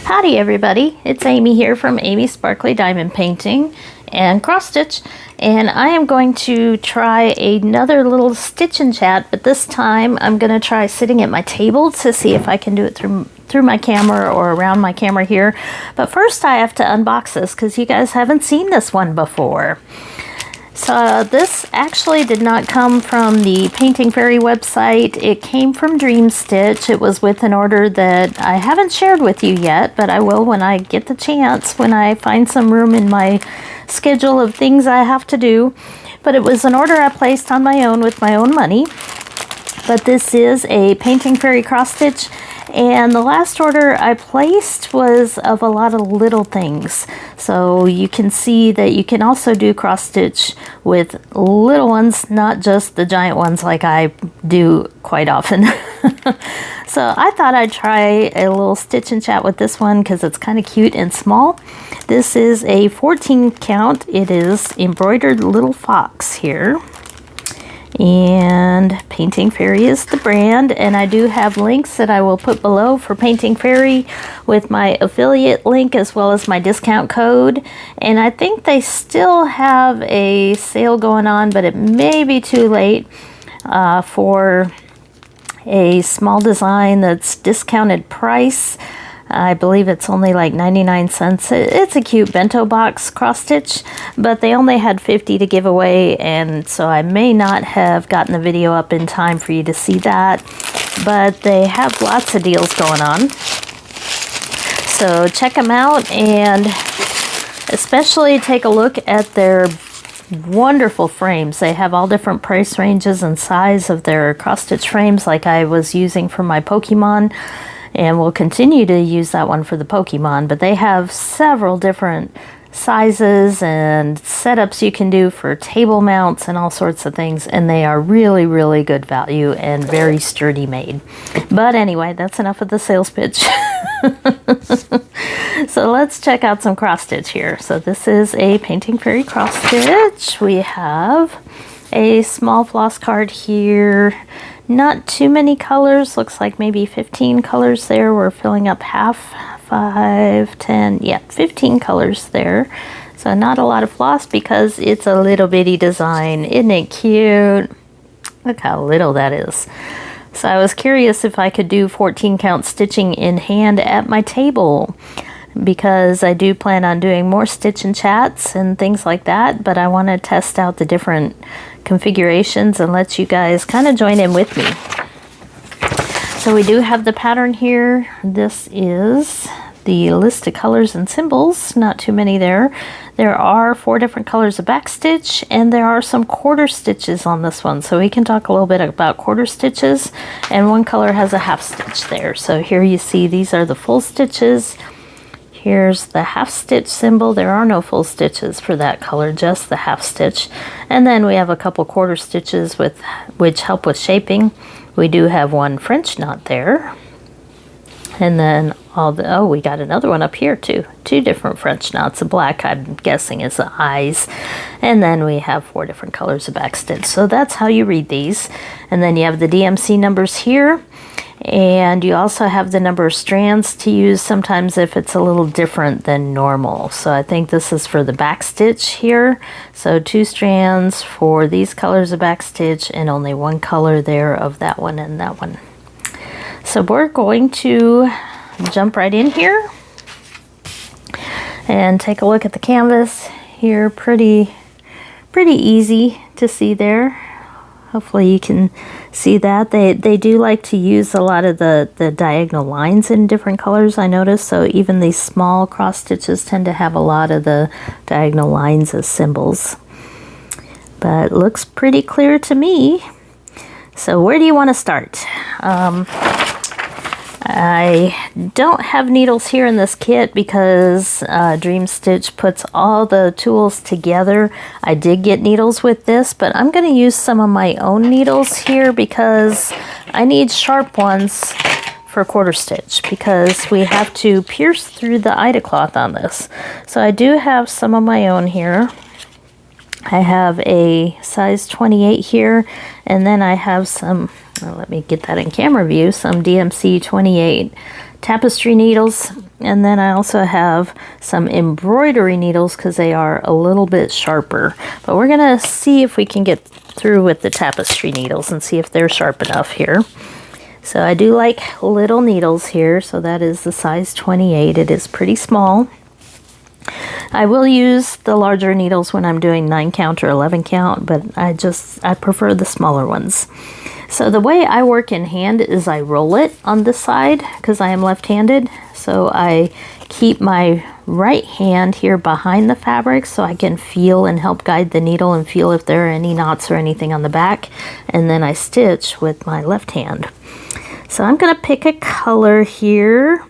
Howdy everybody, it's Amy here from Amy Sparkly Diamond Painting and Cross Stitch, and I am going to try another little stitch and chat, but this time I'm going to try sitting at my table to see if I can do it through my camera or around my camera here. But first I have to unbox this because you guys haven't seen this one before. So this actually did not come from the Painting Fairy website. It came from Dream Stitch. It was with an order that I haven't shared with you yet, but I will when I get the chance, when I find some room in my schedule of things I have to do. But it was an order I placed on my own with my own money. But this is a Painting Fairy cross stitch, and the last order I placed was of a lot of little things. So you can see that you can also do cross stitch with little ones, not just the giant ones like I do quite often. So I thought I'd try a little stitch and chat with this one because it's kind of cute and small. This is a 14 count. It is embroidered little fox here. And Painting Fairy is the brand, and I do have links that I will put below for Painting Fairy with my affiliate link as well as my discount code. And I think they still have a sale going on, but it may be too late for a small design that's discounted price. I believe it's only like 99 cents. It's a cute bento box cross stitch, but they only had 50 to give away, and so I may not have gotten the video up in time for you to see that, but they have lots of deals going on. So check them out, and especially take a look at their wonderful frames. They have all different price ranges and size of their cross stitch frames like I was using for my Pokemon. And we'll continue to use that one for the Pokemon, but they have several different sizes and setups you can do for table mounts and all sorts of things, and they are really, really good value and very sturdy made. But anyway, that's enough of the sales pitch. So let's check out some cross stitch here. So this is a Painting Fairy cross stitch. We have a small floss card here. Not too many colors, looks like maybe 15 colors there. We're filling up half, 5, 10, yeah, 15 colors there. So not a lot of floss because it's a little bitty design. Isn't it cute? Look how little that is. So I was curious if I could do 14 count stitching in hand at my table, because I do plan on doing more stitch and chats and things like that, but I want to test out the different configurations and let you guys kind of join in with me. So we do have the pattern here. This is the list of colors and symbols, not too many there. There are 4 different colors of back stitch, and there are some quarter stitches on this one, so we can talk a little bit about quarter stitches. And one color has a half stitch there. So here you see these are the full stitches. Here's the half stitch symbol. There are no full stitches for that color, just the half stitch. And then we have a couple quarter stitches which help with shaping. We do have one French knot there. And then we got another one up here too. 2 different French knots. The black, I'm guessing, is the eyes. And then we have 4 different colors of back stitch. So that's how you read these. And then you have the DMC numbers here. And you also have the number of strands to use sometimes if it's a little different than normal. So I think this is for the back stitch here. So 2 strands for these colors of back stitch and only 1 color there of that one and that one. So we're going to jump right in here and take a look at the canvas here. Pretty easy to see there. Hopefully you can see that. They do like to use a lot of the diagonal lines in different colors, I noticed. So even these small cross stitches tend to have a lot of the diagonal lines as symbols. But it looks pretty clear to me. So where do you want to start? I don't have needles here in this kit because Dream Stitch puts all the tools together. I did get needles with this, but I'm going to use some of my own needles here because I need sharp ones for quarter stitch because we have to pierce through the Ida cloth on this. So I do have some of my own here. I have a size 28 here, and then I have some, let me get that in camera view, some DMC 28 tapestry needles, and then I also have some embroidery needles because they are a little bit sharper. But we're gonna see if we can get through with the tapestry needles and see if they're sharp enough here. So I do like little needles here, so that is the size 28. It is pretty small. I will use the larger needles when I'm doing 9 count or 11 count, but I prefer the smaller ones. So the way I work in hand is I roll it on this side because I am left-handed. So I keep my right hand here behind the fabric so I can feel and help guide the needle and feel if there are any knots or anything on the back. And then I stitch with my left hand. So I'm going to pick a color here.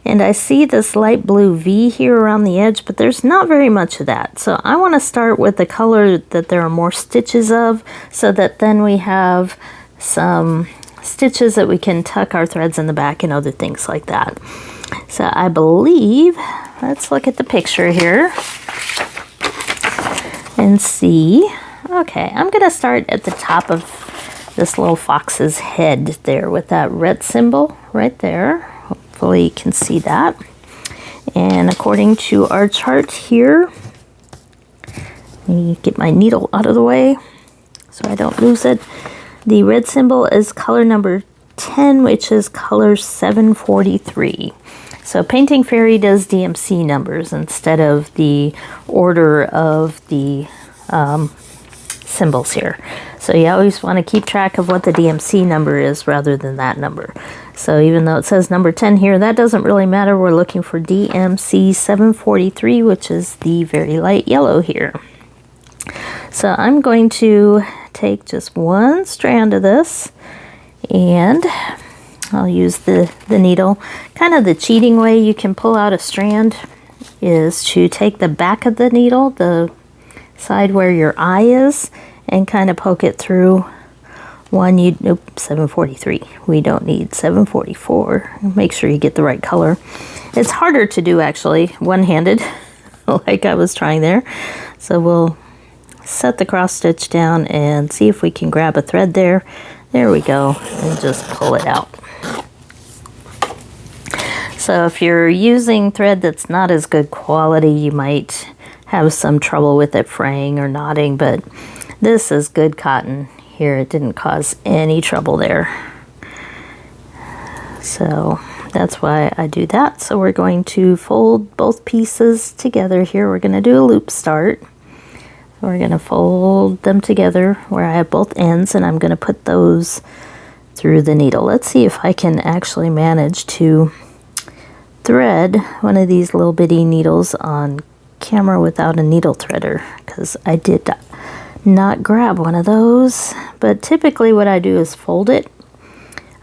And I see this light blue V here around the edge, but there's not very much of that. So I want to start with the color that there are more stitches of, so that then we have some stitches that we can tuck our threads in the back and other things like that. So I believe, let's look at the picture here and see. Okay, I'm going to start at the top of this little fox's head there with that red symbol right there. Hopefully you can see that. And according to our chart here, let me get my needle out of the way so I don't lose it. The red symbol is color number 10, which is color 743. So Painting Fairy does DMC numbers instead of the order of the symbols here. So you always want to keep track of what the DMC number is rather than that number. So even though it says number 10 here, that doesn't really matter. We're looking for DMC 743, which is the very light yellow here. So I'm going to take just one strand of this, and I'll use the needle. Kind of the cheating way you can pull out a strand is to take the back of the needle, the side where your eye is, and kind of poke it through. Nope, 743. We don't need 744. Make sure you get the right color. It's harder to do actually one-handed, like I was trying there. So we'll set the cross stitch down and see if we can grab a thread there. There we go, and just pull it out. So if you're using thread that's not as good quality, you might have some trouble with it fraying or knotting, but this is good cotton here. It didn't cause any trouble there. So that's why I do that. So we're going to fold both pieces together here. We're going to do a loop start. We're going to fold them together where I have both ends, and I'm going to put those through the needle. Let's see if I can actually manage to thread one of these little bitty needles on camera without a needle threader, because I did not grab one of those. But typically what I do is fold it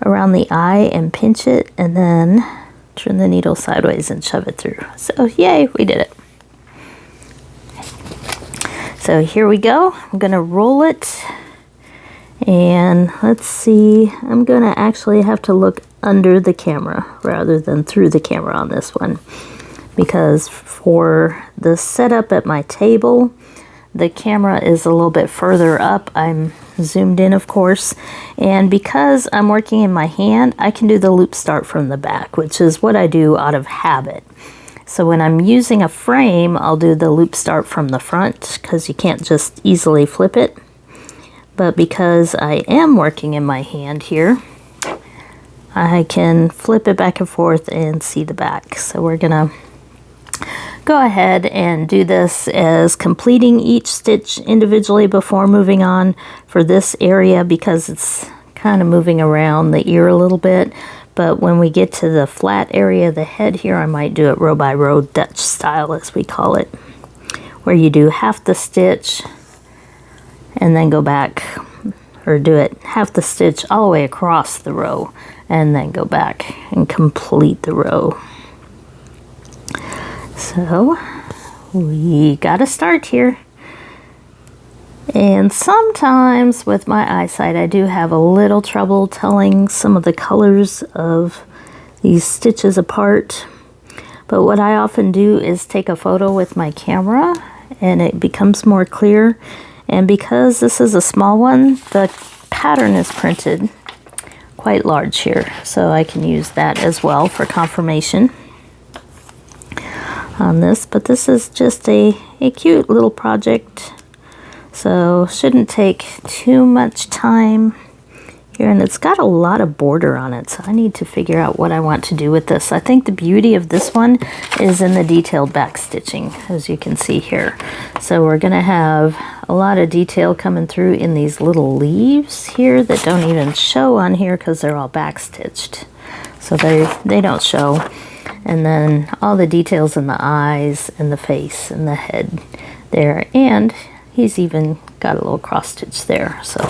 around the eye and pinch it, and then turn the needle sideways and shove it through. So yay, we did it. So here we go. I'm gonna roll it, and let's see, I'm gonna actually have to look under the camera rather than through the camera on this one, because for the setup at my table, the camera is a little bit further up. I'm zoomed in, of course, and because I'm working in my hand, I can do the loop start from the back, which is what I do out of habit. So when I'm using a frame, I'll do the loop start from the front because you can't just easily flip it. But because I am working in my hand here, I can flip it back and forth and see the back. So we're gonna go ahead and do this as completing each stitch individually before moving on for this area, because it's kind of moving around the ear a little bit. But when we get to the flat area of the head here, I might do it row by row, Dutch style as we call it, where you do half the stitch and then go back, or do it half the stitch all the way across the row and then go back and complete the row. So we got to start here. And sometimes with my eyesight, I do have a little trouble telling some of the colors of these stitches apart. But what I often do is take a photo with my camera, and it becomes more clear. And because this is a small one, the pattern is printed quite large here, so I can use that as well for confirmation on this. But this is just a cute little project, so shouldn't take too much time here, and it's got a lot of border on it, so I need to figure out what I want to do with this. I think the beauty of this one is in the detailed back stitching, as you can see here. So we're going to have a lot of detail coming through in these little leaves here that don't even show on here because they're all back stitched, so they don't show. And then all the details in the eyes and the face and the head there, and he's even got a little cross stitch there, so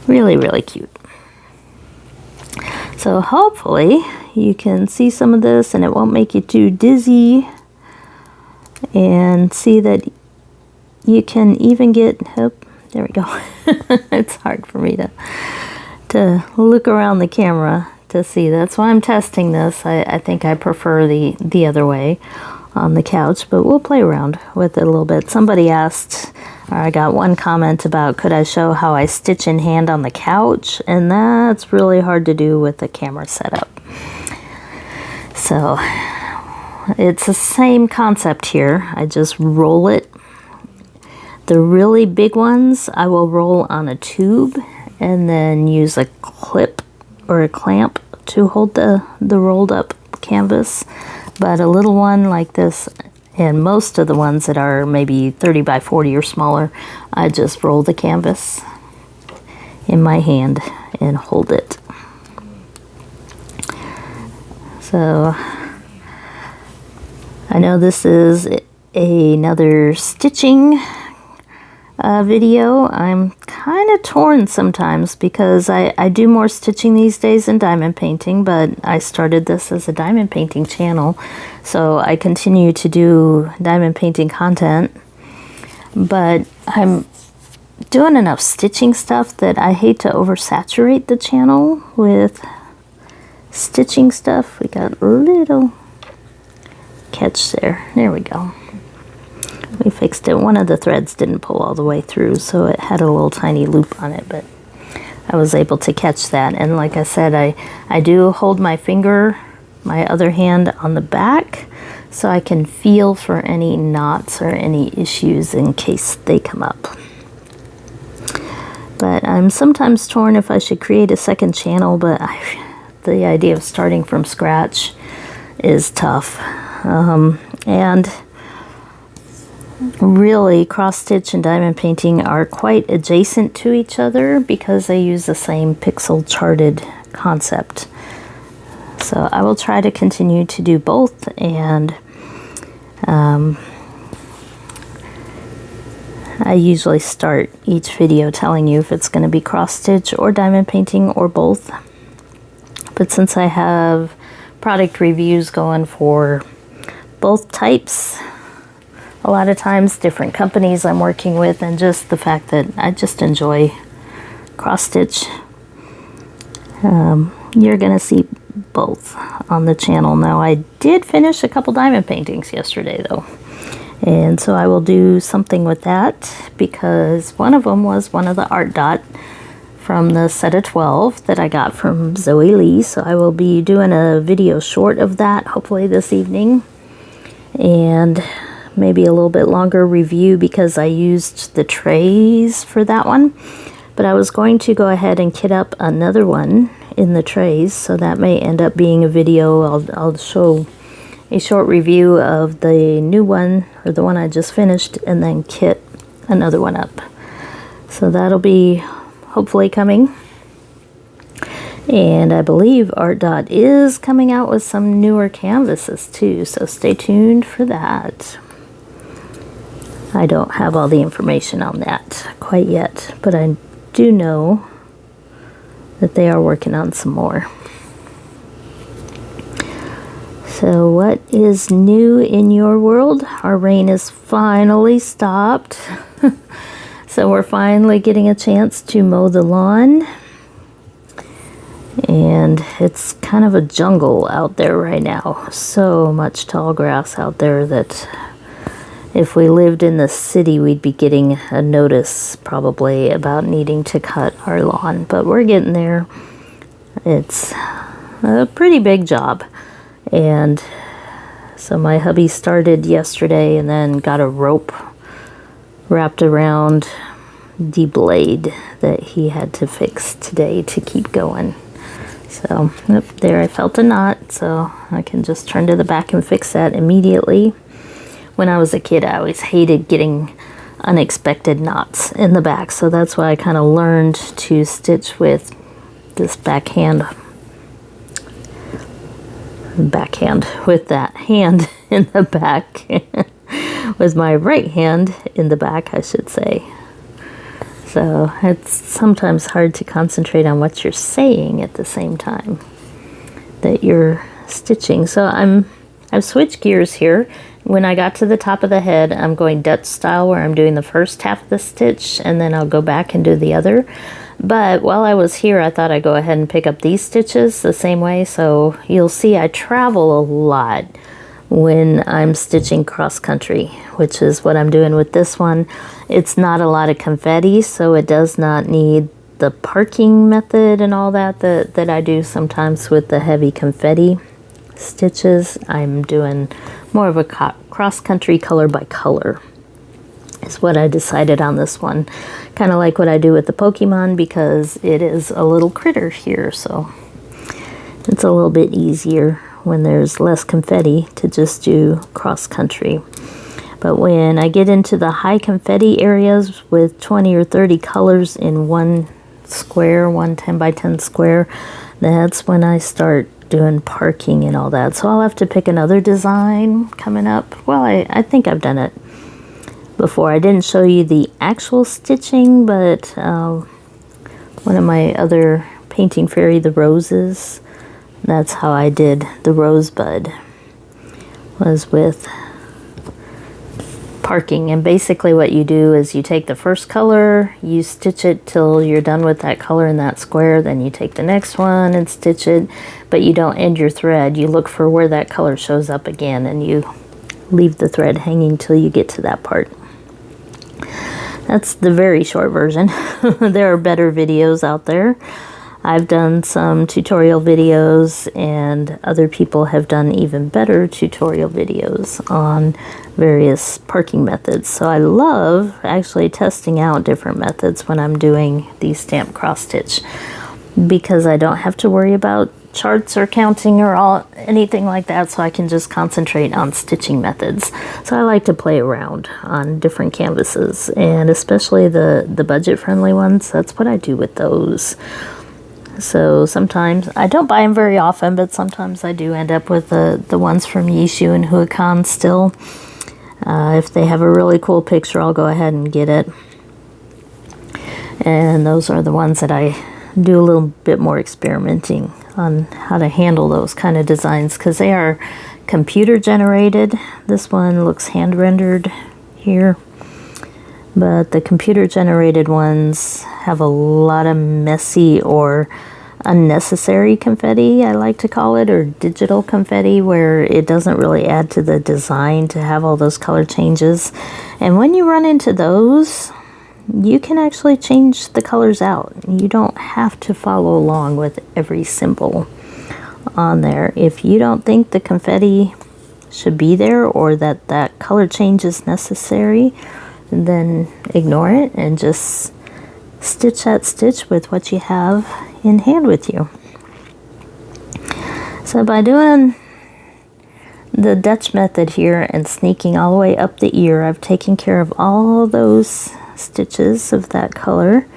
really, really cute. So hopefully you can see some of this and it won't make you too dizzy, and see that you can even get, oh, there we go. It's hard for me to look around the camera to see. That's why I'm testing this. I think I prefer the other way on the couch, but we'll play around with it a little bit. Somebody asked, or I got one comment about, could I show how I stitch in hand on the couch? And that's really hard to do with the camera setup. So it's the same concept here. I just roll it. The really big ones I will roll on a tube and then use a clip or a clamp to hold the rolled up canvas. But a little one like this, and most of the ones that are maybe 30 by 40 or smaller, I just roll the canvas in my hand and hold it. So I know this is another stitching video. I'm kind of torn sometimes because I do more stitching these days than diamond painting, but I started this as a diamond painting channel, so I continue to do diamond painting content, but I'm doing enough stitching stuff that I hate to oversaturate the channel with stitching stuff. We got a little catch there. There we go. We fixed it. One of the threads didn't pull all the way through, so it had a little tiny loop on it, but I was able to catch that. And like I said, I do hold my finger, my other hand on the back, so I can feel for any knots or any issues in case they come up. But I'm sometimes torn if I should create a second channel, but the idea of starting from scratch is tough. And really, cross stitch and diamond painting are quite adjacent to each other because they use the same pixel charted concept. So I will try to continue to do both, and I usually start each video telling you if it's going to be cross stitch or diamond painting or both. But since I have product reviews going for both types, a lot of times different companies I'm working with, and just the fact that I just enjoy cross stitch, you're gonna see both on the channel. Now, I did finish a couple diamond paintings yesterday though, and so I will do something with that, because one of them was one of the art dot from the set of 12 that I got from Zoe Lee. So I will be doing a video short of that hopefully this evening, and maybe a little bit longer review because I used the trays for that one. But I was going to go ahead and kit up another one in the trays, so that may end up being a video. I'll show a short review of the new one, or the one I just finished, and then kit another one up. So that'll be hopefully coming. And I believe Art Dot is coming out with some newer canvases too, so stay tuned for that. I don't have all the information on that quite yet, but I do know that they are working on some more. So what is new in your world? Our rain is finally stopped. So we're finally getting a chance to mow the lawn. And it's kind of a jungle out there right now. So much tall grass out there that if we lived in the city, we'd be getting a notice probably about needing to cut our lawn. But we're getting there. It's a pretty big job. And so my hubby started yesterday and then got a rope wrapped around the blade that he had to fix today to keep going. So there, I felt a knot, so I can just turn to the back and fix that immediately. When I was a kid, I always hated getting unexpected knots in the back, so that's why I kind of learned to stitch with this backhand with that hand in the back. With my right hand in the back, I should say. So it's sometimes hard to concentrate on what you're saying at the same time that you're stitching. So I've switched gears here. When I got to the top of the head, I'm going Dutch style, where I'm doing the first half of the stitch and then I'll go back and do the other. But while I was here, I thought I'd go ahead and pick up these stitches the same way. So you'll see I travel a lot when I'm stitching cross country, which is what I'm doing with this one. It's not a lot of confetti, so it does not need the parking method and all that I do sometimes with the heavy confetti stitches. I'm doing more of a cross country color by color is what I decided on this one. Kind of like what I do with the Pokemon, because it is a little critter here, so it's a little bit easier when there's less confetti to just do cross country. But when I get into the high confetti areas with 20 or 30 colors in one square, one 10 by 10 square, that's when I start doing parking and all that. So I'll have to pick another design coming up. Well, I think I've done it before. I didn't show you the actual stitching, but one of my other Painting Fairy, the roses, that's how I did the rosebud, was with parking. And basically what you do is you take the first color, you stitch it till you're done with that color in that square, then you take the next one and stitch it, but you don't end your thread. You look for where that color shows up again and you leave the thread hanging till you get to that part. That's the very short version. There are better videos out there. I've done some tutorial videos, and other people have done even better tutorial videos on various parking methods. So I love actually testing out different methods when I'm doing the stamp cross stitch, because I don't have to worry about charts or counting or anything like that, so I can just concentrate on stitching methods. So I like to play around on different canvases, and especially the budget friendly ones. That's what I do with those. So sometimes, I don't buy them very often, but sometimes I do end up with the ones from Yishu and Huacon still. If they have a really cool picture, I'll go ahead and get it. And those are the ones that I do a little bit more experimenting on how to handle those kind of designs, because they are computer generated. This one looks hand rendered here, but the computer generated ones have a lot of messy or unnecessary confetti, I like to call it, or digital confetti, where it doesn't really add to the design to have all those color changes. And when you run into those, you can actually change the colors out. You don't have to follow along with every symbol on there. If you don't think the confetti should be there, or that color change is necessary, then ignore it and just stitch that stitch with what you have in hand with you. So by doing the Dutch method here and sneaking all the way up the ear, I've taken care of all those stitches of that color,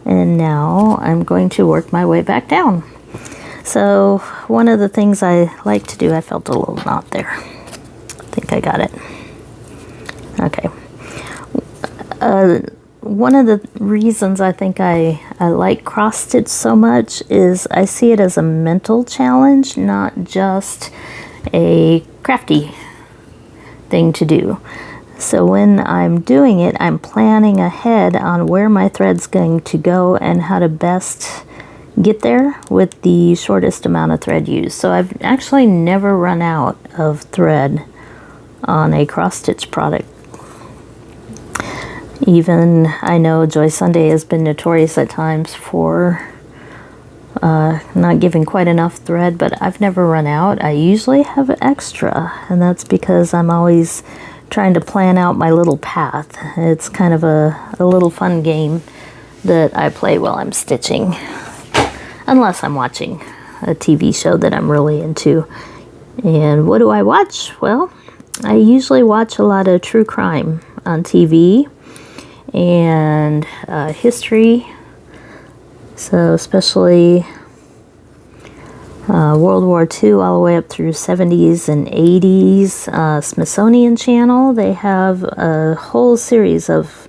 and now I'm going to work my way back down. So one of the things I like to do, I felt a little knot there. I think I got it. Okay. One of the reasons I think I like cross stitch so much is I see it as a mental challenge, not just a crafty thing to do. So when I'm doing it, I'm planning ahead on where my thread's going to go and how to best get there with the shortest amount of thread used. So I've actually never run out of thread on a cross stitch product. Even I know Joy Sunday has been notorious at times for not giving quite enough thread, but I've never run out. I usually have extra, and that's because I'm always trying to plan out my little path. It's kind of a little fun game that I play while I'm stitching, unless I'm watching a TV show that I'm really into. And what do I watch? Well, I usually watch a lot of true crime on TV and history. So especially World War II all the way up through 70s and 80s. Smithsonian Channel, they have a whole series of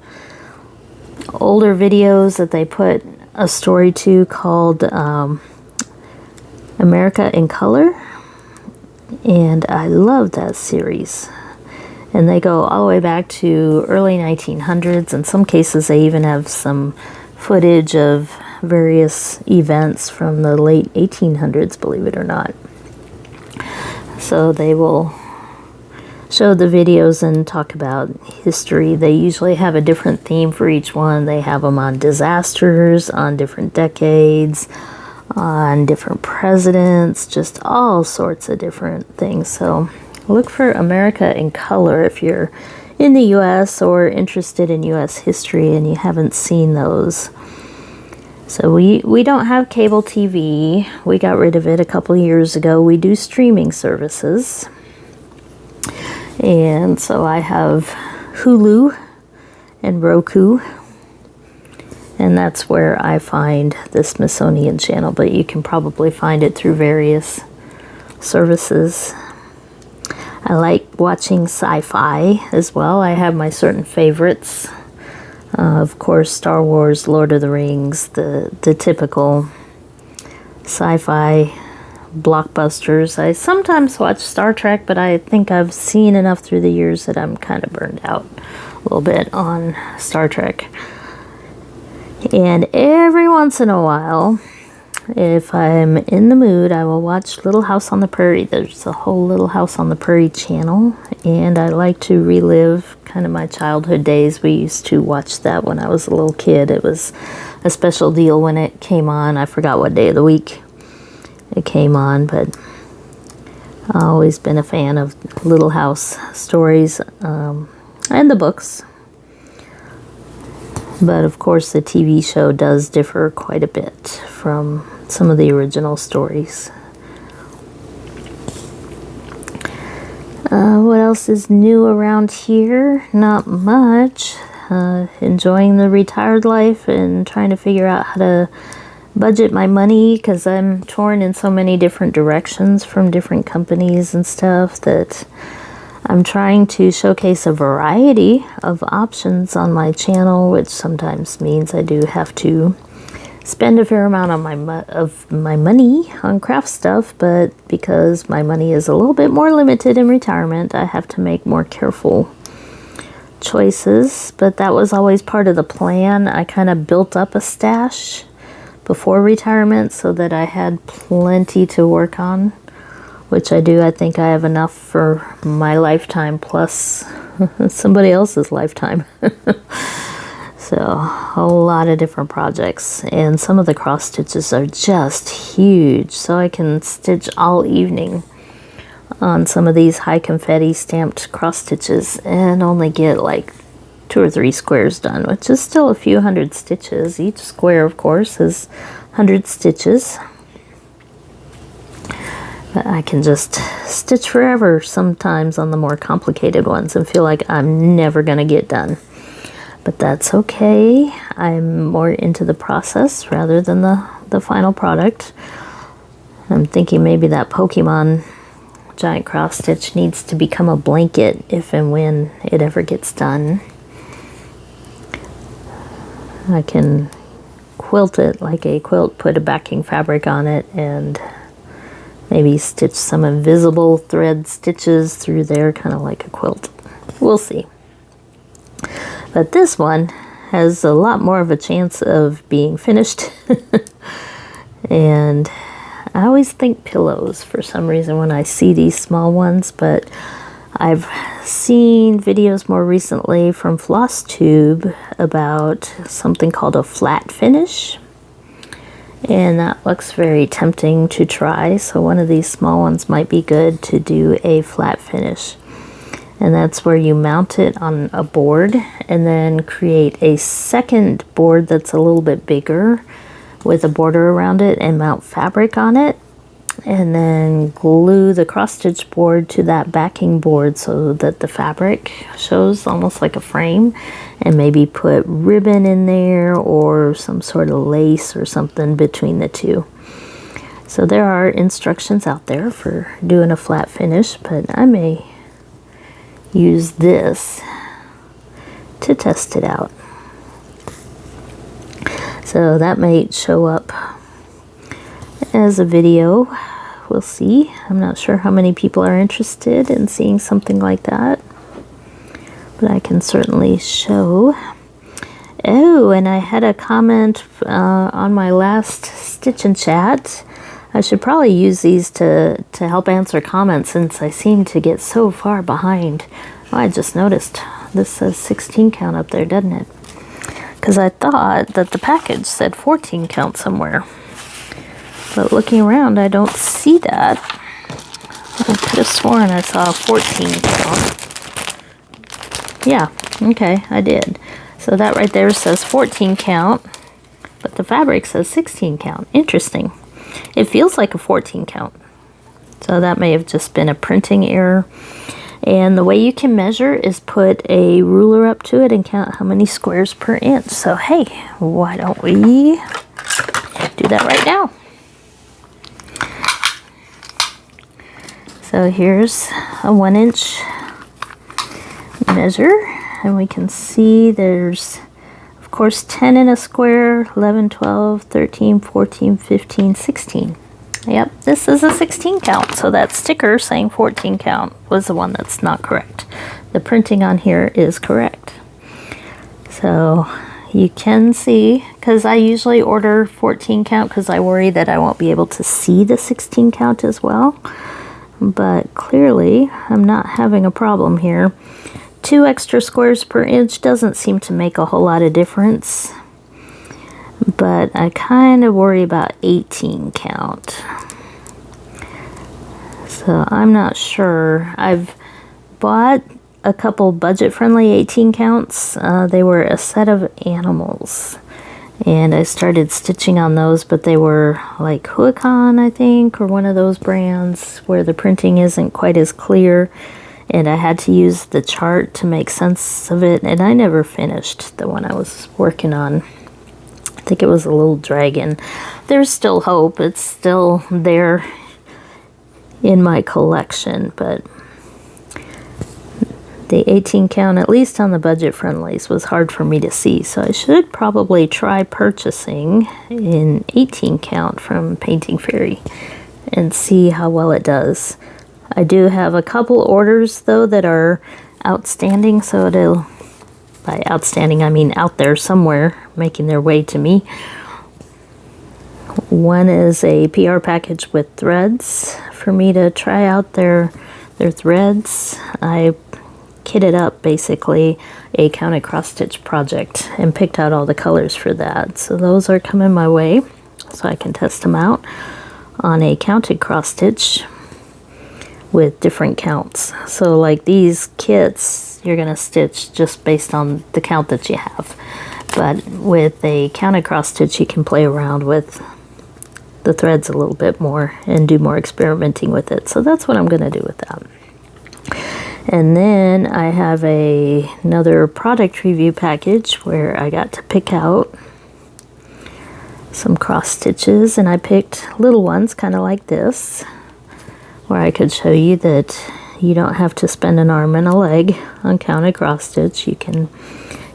older videos that they put a story to called America in Color. And I love that series. And they go all the way back to early 1900s. In some cases, they even have some footage of various events from the late 1800s, believe it or not. So they will show the videos and talk about history. They usually have a different theme for each one. They have them on disasters, on different decades, on different presidents, just all sorts of different things. So look for America in Color if you're in the U.S. or interested in U.S. history and you haven't seen those. So we don't have cable TV. We got rid of it a couple of years ago. We do streaming services. And so I have Hulu and Roku. And that's where I find the Smithsonian Channel, but you can probably find it through various services. I like watching sci-fi as well. I have my certain favorites. Of course, Star Wars, Lord of the Rings, the typical sci-fi blockbusters. I sometimes watch Star Trek, but I think I've seen enough through the years that I'm kind of burned out a little bit on Star Trek. And every once in a while, if I'm in the mood, I will watch Little House on the Prairie. There's a whole Little House on the Prairie channel, and I like to relive kind of my childhood days. We used to watch that when I was a little kid. It was a special deal when it came on. I forgot what day of the week it came on, but I've always been a fan of Little House stories and the books. But of course the TV show does differ quite a bit from some of the original stories. What else is new around here? Not much. Enjoying the retired life and trying to figure out how to budget my money, because I'm torn in so many different directions from different companies and stuff that I'm trying to showcase a variety of options on my channel, which sometimes means I do have to spend a fair amount of my money on craft stuff, but because my money is a little bit more limited in retirement, I have to make more careful choices. But that was always part of the plan. I kind of built up a stash before retirement so that I had plenty to work on, which I do. I think I have enough for my lifetime plus somebody else's lifetime. So a lot of different projects, and some of the cross stitches are just huge, so I can stitch all evening on some of these high confetti stamped cross stitches and only get like 2 or 3 squares done, which is still a few hundred stitches. Each square, of course, is 100 stitches. But I can just stitch forever sometimes on the more complicated ones and feel like I'm never going to get done. But that's okay. I'm more into the process rather than the final product. I'm thinking maybe that Pokemon giant cross stitch needs to become a blanket if and when it ever gets done. I can quilt it like a quilt, put a backing fabric on it, and maybe stitch some invisible thread stitches through there, kind of like a quilt. We'll see. But this one has a lot more of a chance of being finished. And I always think pillows for some reason when I see these small ones, but I've seen videos more recently from Floss Tube about something called a flat finish. And that looks very tempting to try. So one of these small ones might be good to do a flat finish. And that's where you mount it on a board and then create a second board that's a little bit bigger with a border around it and mount fabric on it. And then glue the cross stitch board to that backing board so that the fabric shows almost like a frame, and maybe put ribbon in there or some sort of lace or something between the two. So there are instructions out there for doing a flat finish, but I may use this to test it out. So that may show up as a video. We'll see. I'm not sure how many people are interested in seeing something like that, but I can certainly show. Oh, and I had a comment on my last Stitch and Chat. I should probably use these to help answer comments since I seem to get so far behind. Oh, I just noticed this says 16 count up there, doesn't it? Because I thought that the package said 14 count somewhere. But looking around, I don't see that. I could have sworn I saw a 14 count. Yeah, okay, I did. So that right there says 14 count, but the fabric says 16 count. Interesting. It feels like a 14 count. So that may have just been a printing error. And the way you can measure is put a ruler up to it and count how many squares per inch. So hey, why don't we do that right now? So here's a 1 inch measure, and we can see there's, of course, 10 in a square, 11, 12, 13, 14, 15, 16. Yep, this is a 16 count, so that sticker saying 14 count was the one that's not correct. The printing on here is correct. So you can see, because I usually order 14 count because I worry that I won't be able to see the 16 count as well. But clearly I'm not having a problem here. 2 extra squares per inch doesn't seem to make a whole lot of difference, but I kind of worry about 18 count. So I'm not sure. I've bought a couple budget-friendly 18 counts. They were a set of animals, and I started stitching on those, but they were like Huacon, I think, or one of those brands where the printing isn't quite as clear, and I had to use the chart to make sense of it, and I never finished the one I was working on. I think it was a little dragon. There's still hope. It's still there in my collection, but the 18 count, at least on the budget friendlies, was hard for me to see, so I should probably try purchasing an 18 count from Painting Fairy and see how well it does. I do have a couple orders though that are outstanding, so it'll, by outstanding I mean out there somewhere, making their way to me. One is a PR package with threads for me to try out their threads. I kitted up basically a counted cross stitch project and picked out all the colors for that. So those are coming my way so I can test them out on a counted cross stitch with different counts. So like these kits, you're gonna stitch just based on the count that you have. But with a counted cross stitch, you can play around with the threads a little bit more and do more experimenting with it. So that's what I'm gonna do with that. And then I have another product review package where I got to pick out some cross stitches, and I picked little ones kind of like this, where I could show you that you don't have to spend an arm and a leg on counted cross stitch. You can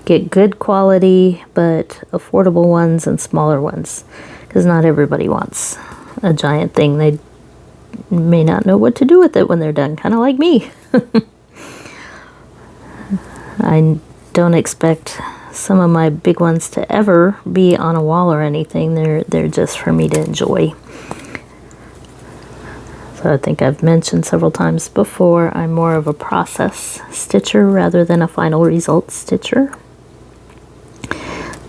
get good quality but affordable ones and smaller ones, because not everybody wants a giant thing. They may not know what to do with it when they're done, kind of like me. I don't expect some of my big ones to ever be on a wall or anything. They're just for me to enjoy. So I think I've mentioned several times before, I'm more of a process stitcher rather than a final result stitcher.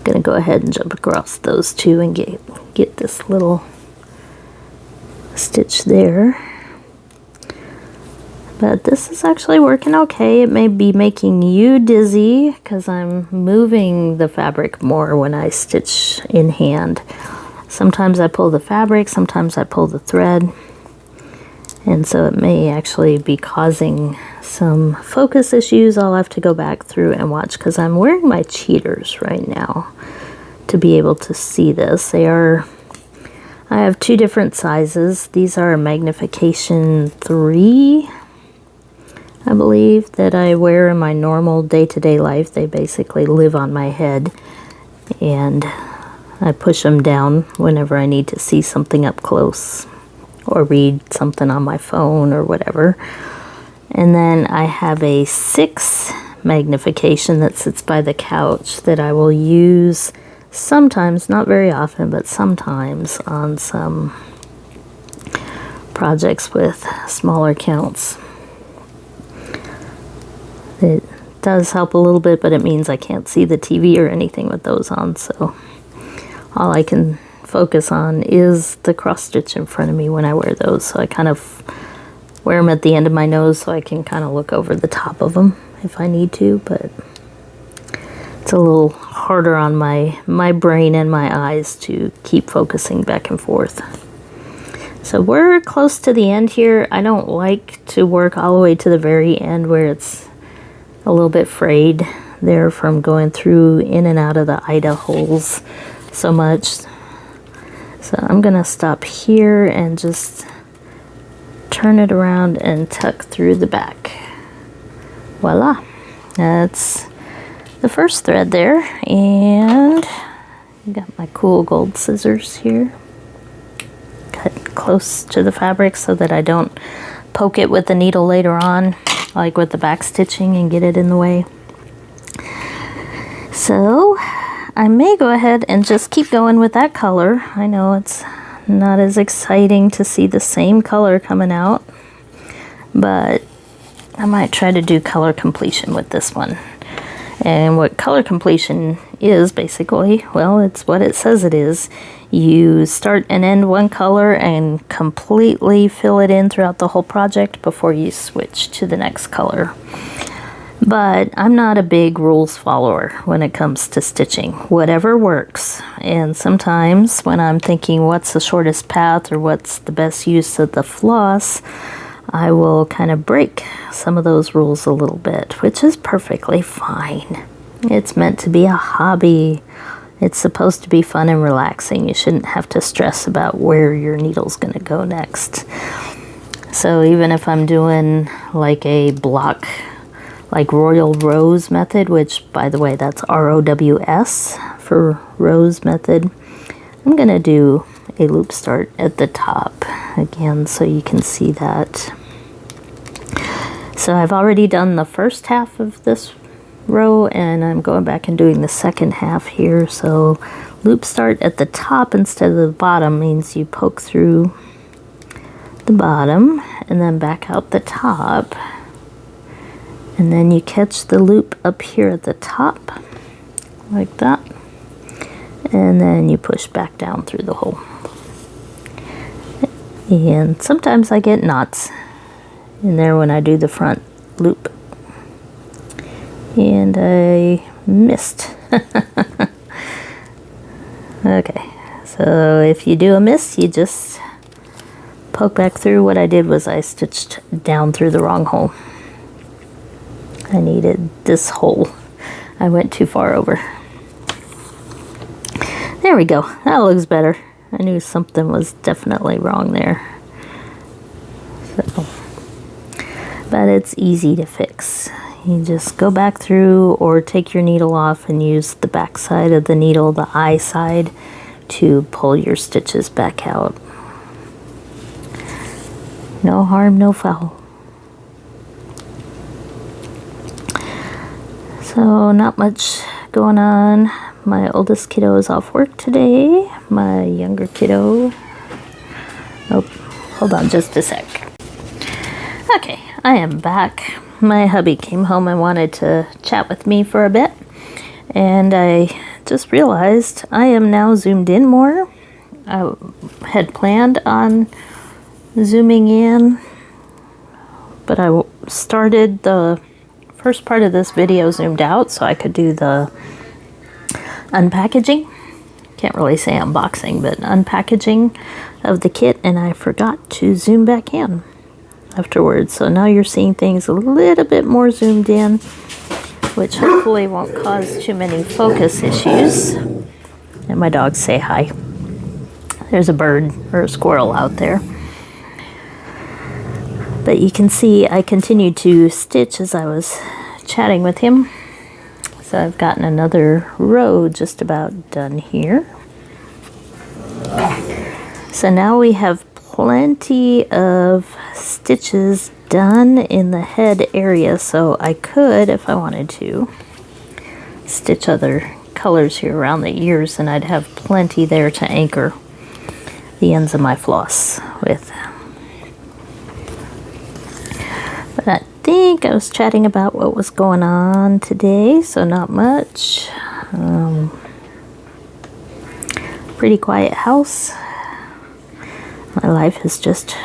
gonna go ahead and jump across those two and get this little stitch there. But this is actually working okay. It may be making you dizzy because I'm moving the fabric more when I stitch in hand. Sometimes I pull the fabric, sometimes I pull the thread. And so it may actually be causing some focus issues. I'll have to go back through and watch because I'm wearing my cheaters right now to be able to see this. I have two different sizes. These are magnification 3. I believe, that I wear in my normal day-to-day life. They basically live on my head, and I push them down whenever I need to see something up close or read something on my phone or whatever. And then I have a 6 magnification that sits by the couch that I will use sometimes, not very often, but sometimes on some projects with smaller counts. It does help a little bit, but it means I can't see the TV or anything with those on, so all I can focus on is the cross stitch in front of me when I wear those. So I kind of wear them at the end of my nose so I can kind of look over the top of them if I need to, but it's a little harder on my brain and my eyes to keep focusing back and forth. So we're close to the end here. I don't like to work all the way to the very end where it's a little bit frayed there from going through in and out of the Ida holes so much. So I'm gonna stop here and just turn it around and tuck through the back. Voila, that's the first thread there, and got my cool gold scissors here. Cut close to the fabric so that I don't poke it with the needle later on, like with the back stitching, and get it in the way. So I may go ahead and just keep going with that color. I know it's not as exciting to see the same color coming out, but I might try to do color completion with this one. And what color completion is basically, well, it's what it says it is. You start and end one color and completely fill it in throughout the whole project before you switch to the next color. But I'm not a big rules follower when it comes to stitching. Whatever works. And sometimes when I'm thinking what's the shortest path or what's the best use of the floss, I will kind of break some of those rules a little bit, which is perfectly fine. It's meant to be a hobby. It's supposed to be fun and relaxing. You shouldn't have to stress about where your needle's going to go next. So even if I'm doing like a block, like Royal Rose method, which by the way, that's ROWS for Rose method, I'm going to do a loop start at the top again so you can see that. So I've already done the first half of this row and I'm going back and doing the second half here. So loop start at the top instead of the bottom means you poke through the bottom and then back out the top, and then you catch the loop up here at the top like that, and then you push back down through the hole. And sometimes I get knots in there when I do the front loop. And I missed. Okay, so if you do a miss, you just poke back through. What I did was I stitched down through the wrong hole. I needed this hole. I went too far over. There we go. That looks better. I knew something was definitely wrong there. So, but it's easy to fix. You just go back through or take your needle off and use the back side of the needle, the eye side, to pull your stitches back out. No harm, no foul. So not much going on. My oldest kiddo is off work today. My younger kiddo, oh, hold on just a sec. Okay, I am back. My hubby came home and wanted to chat with me for a bit, and I just realized I am now zoomed in more. I had planned on zooming in, but I started the first part of this video zoomed out so I could do the unpackaging. Can't really say unboxing, but unpackaging of the kit, and I forgot to zoom back in afterwards. So now you're seeing things a little bit more zoomed in, which hopefully won't cause too many focus issues. And my dogs say hi. There's a bird or a squirrel out there. But you can see I continued to stitch as I was chatting with him. So I've gotten another row just about done here. So now we have plenty of stitches done in the head area, so I could, if I wanted to, stitch other colors here around the ears, and I'd have plenty there to anchor the ends of my floss with. But I think I was chatting about what was going on today, so not much. Pretty quiet house. My life is just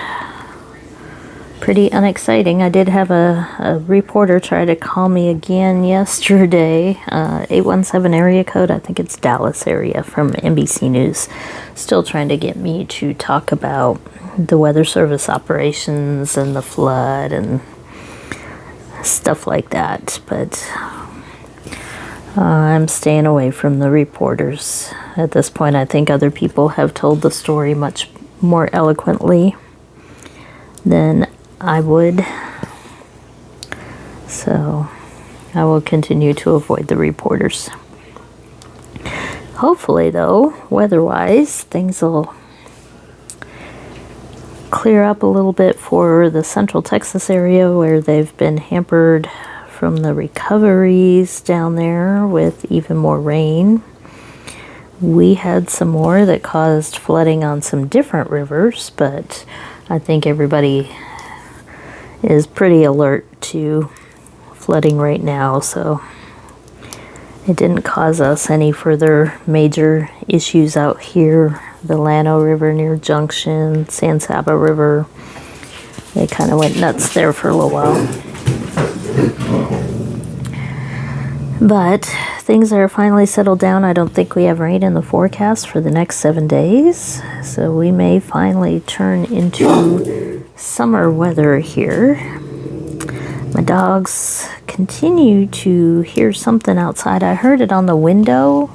pretty unexciting. I did have a reporter try to call me again yesterday. 817 area code, I think it's Dallas area, from NBC News. Still trying to get me to talk about the Weather Service operations and the flood and stuff like that, but I'm staying away from the reporters. At this point, I think other people have told the story much more eloquently than I would. So I will continue to avoid the reporters. Hopefully, though, weather-wise, things will clear up a little bit for the Central Texas area, where they've been hampered from the recoveries down there with even more rain. We had some more that caused flooding on some different rivers, but I think everybody is pretty alert to flooding right now, so it didn't cause us any further major issues out here. The Llano River near Junction, San Saba River, they kind of went nuts there for a little while. But things are finally settled down. I don't think we have rain in the forecast for the next 7 days, so we may finally turn into summer weather here. My dogs continue to hear something outside. I heard it on the window.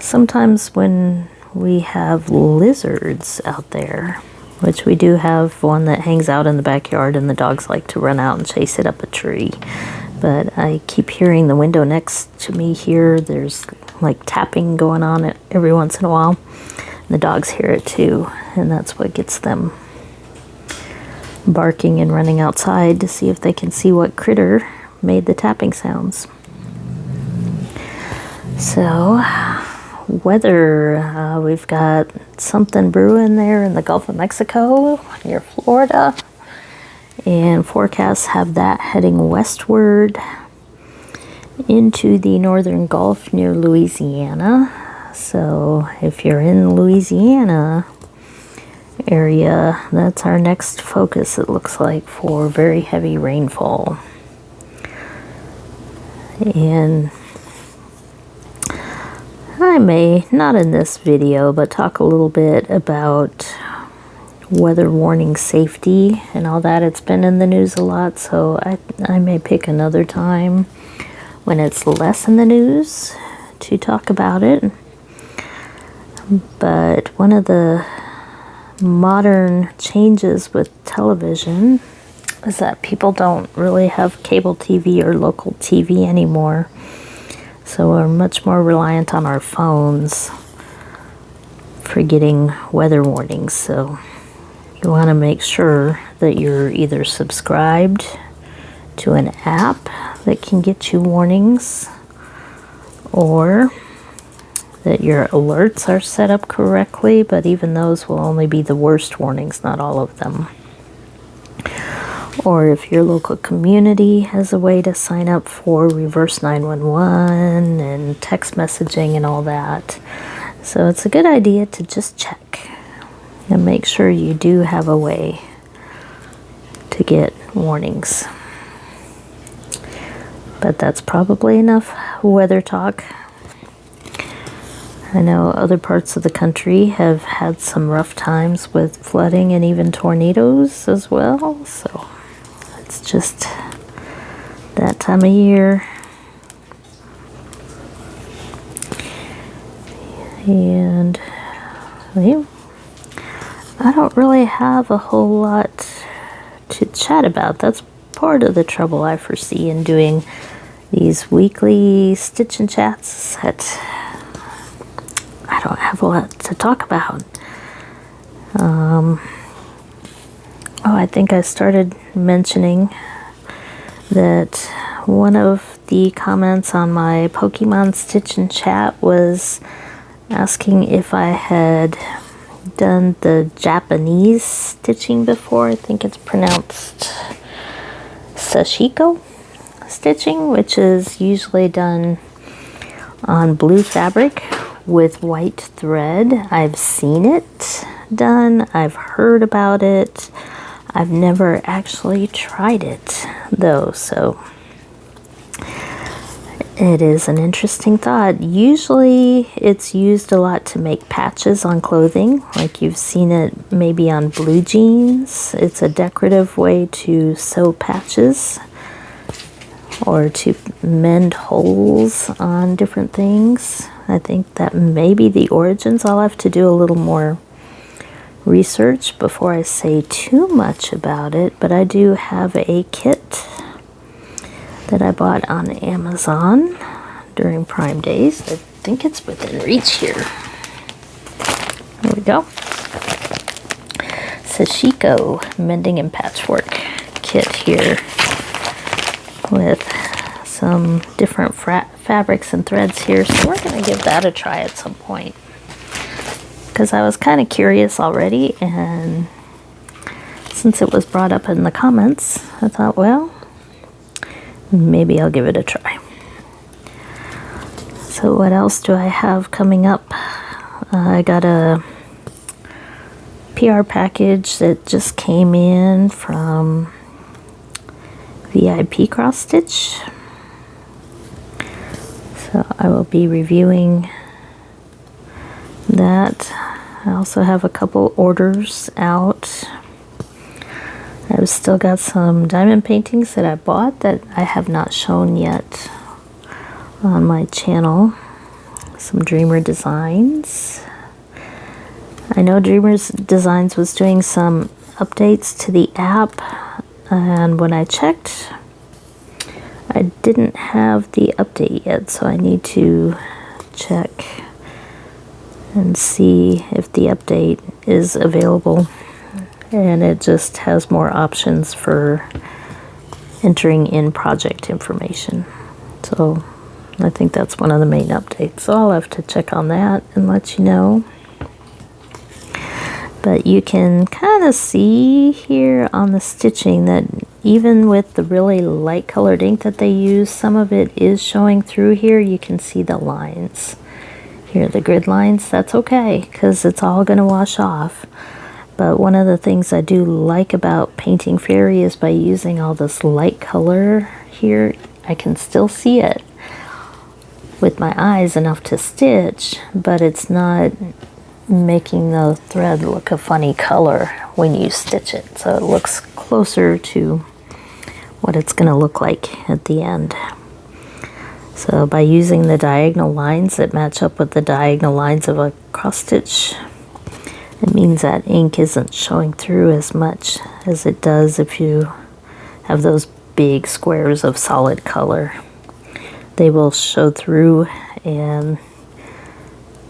Sometimes when we have lizards out there, which we do have one that hangs out in the backyard, and the dogs like to run out and chase it up a tree. But I keep hearing the window next to me here. There's like tapping going on every once in a while. And the dogs hear it too, and that's what gets them barking and running outside to see if they can see what critter made the tapping sounds. So, weather, we've got something brewing there in the Gulf of Mexico near Florida. And forecasts have that heading westward into the northern Gulf near Louisiana. So if you're in Louisiana area, that's our next focus, it looks like, for very heavy rainfall. And I may, not in this video, but talk a little bit about weather warning safety and all that. It's been in the news a lot, so I may pick another time when it's less in the news to talk about it. But one of the modern changes with television is that people don't really have cable TV or local TV anymore, so we're much more reliant on our phones for getting weather warnings. So you want to make sure that you're either subscribed to an app that can get you warnings, or that your alerts are set up correctly, but even those will only be the worst warnings, not all of them. or if your local community has a way to sign up for reverse 911 and text messaging and all that. So it's a good idea to just check and make sure you do have a way to get warnings. But that's probably enough weather talk. I know other parts of the country have had some rough times with flooding and even tornadoes as well. So it's just that time of year. And well, I don't really have a whole lot to chat about. That's part of the trouble I foresee in doing these weekly stitch and chats, that I don't have a lot to talk about. I think I started mentioning that one of the comments on my Pokemon stitch and chat was asking if I had done the Japanese stitching before. I think it's pronounced sashiko stitching, which is usually done on blue fabric with white thread. I've seen it done, I've heard about it, I've never actually tried it though, so it is an interesting thought. Usually it's used a lot to make patches on clothing, like you've seen it maybe on blue jeans. It's a decorative way to sew patches or to mend holes on different things. I think that may be the origins. I'll have to do a little more research before I say too much about it, but I do have a kit that I bought on Amazon during Prime Days. I think it's within reach here. There we go. Sashiko Mending and Patchwork kit here with some different fabrics and threads here. So we're going to give that a try at some point, because I was kind of curious already, and since it was brought up in the comments, I thought, well, maybe I'll give it a try. So what else do I have coming up? I got a PR package that just came in from VIP Cross Stitch. So I will be reviewing that. I also have a couple orders out. I've still got some diamond paintings that I bought that I have not shown yet on my channel. Some Dreamer Designs. I know Dreamer's Designs was doing some updates to the app, and when I checked, I didn't have the update yet, so I need to check and see if the update is available. And it just has more options for entering in project information. So I think that's one of the main updates. So I'll have to check on that and let you know. But you can kind of see here on the stitching that even with the really light colored ink that they use, some of it is showing through here. You can see the lines here, the grid lines. That's okay, because it's all going to wash off. But one of the things I do like about painting fairy is by using all this light color here, I can still see it with my eyes enough to stitch, but it's not making the thread look a funny color when you stitch it. So it looks closer to what it's going to look like at the end. So by using the diagonal lines that match up with the diagonal lines of a cross stitch, it means that ink isn't showing through as much as it does if you have those big squares of solid color. They will show through and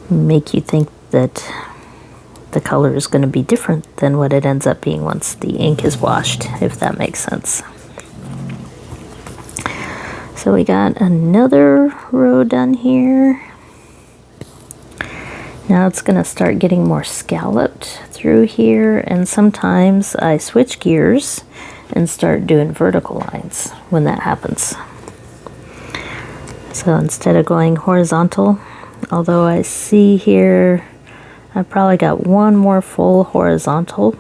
make you think that the color is going to be different than what it ends up being once the ink is washed, if that makes sense. So we got another row done here. Now it's going to start getting more scalloped through here, and sometimes I switch gears and start doing vertical lines when that happens. So instead of going horizontal, although I see here I probably got one more full horizontal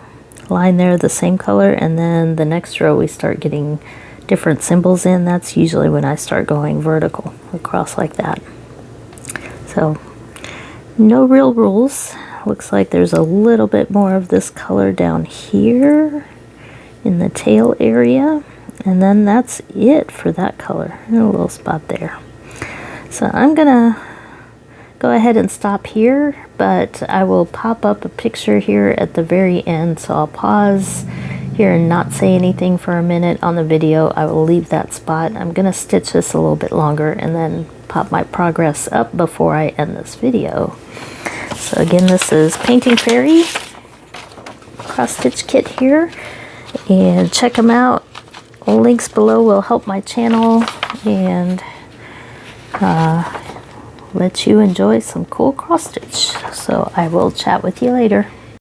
line there, the same color, and then the next row we start getting different symbols in. That's usually when I start going vertical across like that. So no real rules. Looks like there's a little bit more of this color down here in the tail area, and then that's it for that color, and a little spot there. So I'm gonna go ahead and stop here, but I will pop up a picture here at the very end, so I'll pause here and not say anything for a minute on the video. I will leave that spot. I'm gonna stitch this a little bit longer and then pop my progress up before I end this video. So again, this is Painting Fairy cross stitch kit here, and check them out. Links below will help my channel and let you enjoy some cool cross stitch. So I will chat with you later.